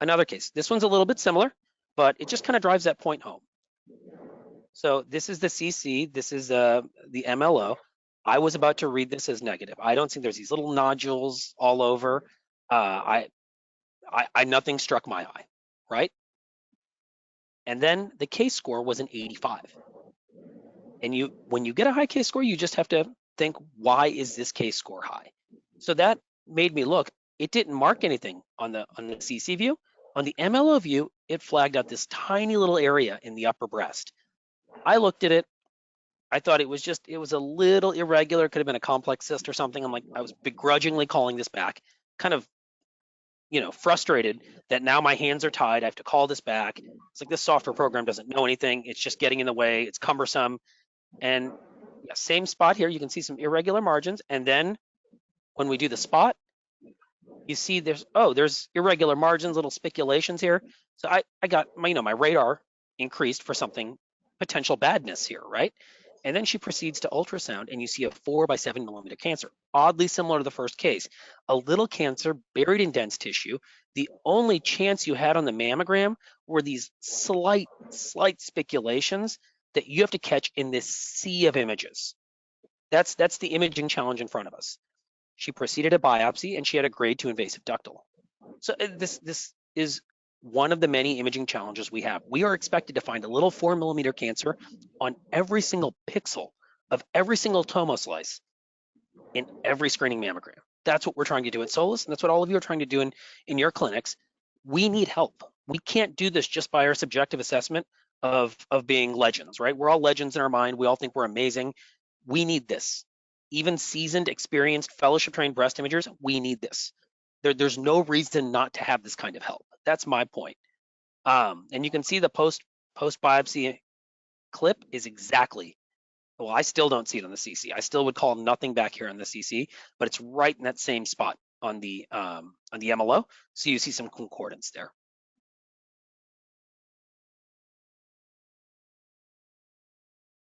Another case. This one's a little bit similar, but it just kind of drives that point home. So this is the CC. This is the MLO. I was about to read this as negative. I don't see there's these little nodules all over. Nothing struck my eye, right? And then the case score was an 85. And when you get a high case score, you just have to think, why is this case score high? So that made me look. It didn't mark anything on the CC view. On the MLO view, it flagged out this tiny little area in the upper breast. I looked at it. I thought it was a little irregular. Could have been a complex cyst or something. I was begrudgingly calling this back, kind of, frustrated that now my hands are tied. I have to call this back. It's like this software program doesn't know anything. It's just getting in the way. It's cumbersome. And yeah, same spot here. You can see some irregular margins. And then when we do the spot, you see there's irregular margins, little spiculations here. So I got my radar increased for something, potential badness here, right? And then she proceeds to ultrasound, and you see a 4 by 7 millimeter cancer, oddly similar to the first case. A little cancer buried in dense tissue. The only chance you had on the mammogram were these slight spiculations that you have to catch in this sea of images. That's the imaging challenge in front of us. She proceeded to biopsy, and she had a grade 2 invasive ductal. So this is one of the many imaging challenges we have. We are expected to find a little 4 millimeter cancer on every single pixel of every single tomo slice in every screening mammogram. That's what we're trying to do at Solis, and that's what all of you are trying to do in your clinics. We need help. We can't do this just by our subjective assessment of being legends, right? We're all legends in our mind. We all think we're amazing. We need this. Even seasoned, experienced, fellowship-trained breast imagers, we need this. There's no reason not to have this kind of help. That's my point. And you can see the post biopsy clip is exactly, well, I still don't see it on the CC. I still would call nothing back here on the CC, but it's right in that same spot on the MLO. So you see some concordance there.